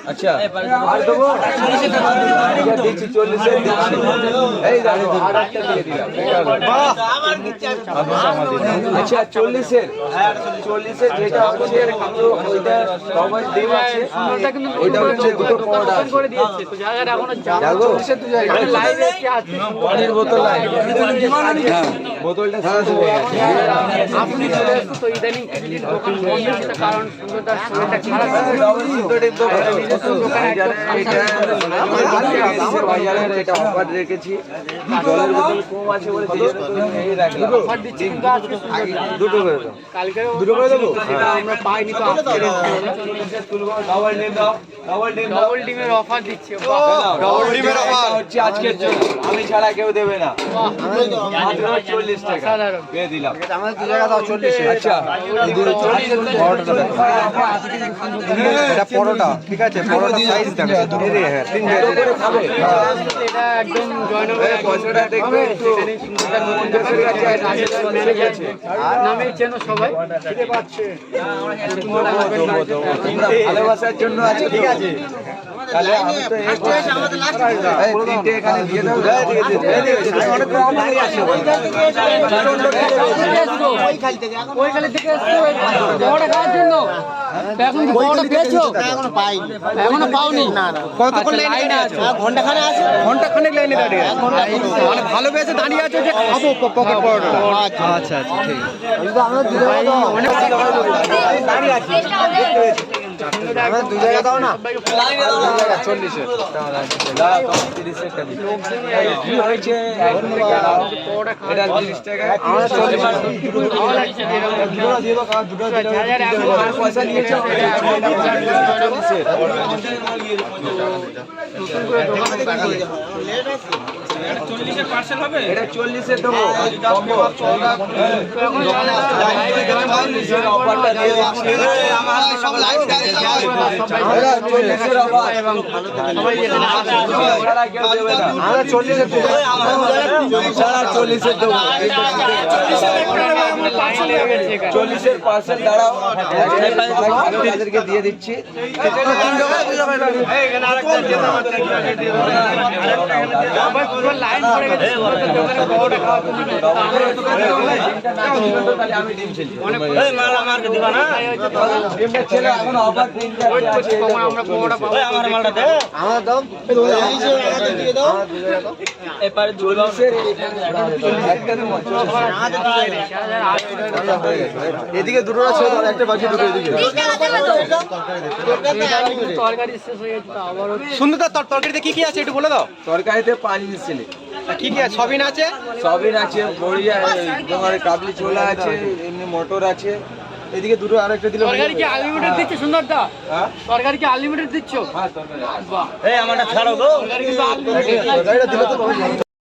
अच्छा আর দেবো দিচ্ছি 40 এর এই দেখো আর একটা দিয়ে দিলাম বাহ আচ্ছা 40 এর 40 এর যেটা হচ্ছে ওইটা কভার ডিম আছে ওইটা হচ্ছে দুটো পড়া করে দিয়েছে তো জায়গা এখনো যাবো 40 এর তো জায়গা লাইভে কি আছে পানির বোতল আছে হ্যাঁ বোতলটা শেষ হয়ে গেছে আপনি চলে আসুন তো ইদানিং ক্রেডিট দোকান বন্ধ আছে কারণ সুন্দরদার শরীরটা খারাপ আছে ডবল সিন্থেটিক দোকান বাজারের এটা অফার রেখেছি জলের বোতল কম আছে বলে এই রাখলাম অফার দিচ্ছি কিন্তু আজকে দুটো করে দাও কালকে দুটো করে দেবো আমরা পাইনি তো আজকে ডাবল ডিম দাও ডাবল ডিমের অফার দিচ্ছি ডাবল ডিমের অফার হচ্ছে আজকের জন্য আমি ছাড়া কেউ দেবে না মাত্র 40 টাকা দিয়ে দিলাম আমাদের দু জায়গা দাও 40 আচ্ছা এটা পরোটা ঠিক আছে পরোটা সাইজ দেখো হ্যাঁ তিন করে খাবে এটা একদম জয়নগরের পয়সাটা দেখবে সেখানে সুন্দরদার মন্দিরের কাছে মিলে গেছে নামে চেনো সবাই খেতে পাচ্ছে ভালোবাসার জন্য আছে ঠিক আছে তাহলে আমি তো আমাদের লাস্ট এই তিনটে এখানে দিয়ে দাও অনেক কম দাঁড়িয়ে আছে ওই খালি থেকে আসছো বড় খাওয়ার জন্য এখন বড় পেয়েছো এখনো পাইনি এখনো পাওনি না না কতক্ষণ লাইনে আছো ঘন্টা খানে আছে ঘন্টা খানেক লাইনে দাঁড়িয়ে আছে মানে ভালো পেয়েছে দাঁড়িয়ে আছো যে খাবো পকেট পরোটা আচ্ছা আচ্ছা ঠিক আছে আমরা দু জায়গা দাও অনেক দাঁড়িয়ে আছি আমরা দু জায়গা দাও না লাইনে দাও 40 এর দাও 30 এর টাকা কি হয়েছে এটা 30 টাকা আমরা 40 দিয়ে দাও কাজ দুটো পয়সা নিয়েছো এটা 40 এর দেবো অফারটা দিয়ে দিচ্ছি আমার সব লাইভ দেখে এটা 40 এর অফার এবং সবাই ছাড়া কেউ দেবে না আমরা 40 এর দেবো ছাড়া 40 এর দেবো 40 এর পার্সেল দাঁড়াও তাদেরকে দিয়ে দিচ্ছি লাইন পড়ে গেছে আমি ডিম ছেলে ডিমটা ছেলে এখন অফার আছে আমরা বড়টা পাবো আমার মালটা দে আমার দাও দিয়ে দাও এবারে 40 এর একটা দেবো এদিকে দুটো আছে আর একটা বাকি দুটো এদিকে তরকারি শেষ হয়ে গেছে তো আবার সুন্দরদার তরকারিতে কি কি আছে একটু বলে দাও তরকারিতে পাঁচ মিশিয়ে কি কি আছে সবিন আছে বড়িয়া তোমার কাবলি ছোলা আছে এমনি মটর আছে এদিকে দুটো আরেকটা দিলে তরকারি কি আনলিমিটেড দিচ্ছ সুন্দরদা হ্যাঁ তরকারি কি আনলিমিটেড দিচ্ছ হ্যাঁ তরকারি বাহ এই আমারটা ছাড়ো গো তরকারি কিন্তু আনলিমিটেড তরকারিটা দিলে তো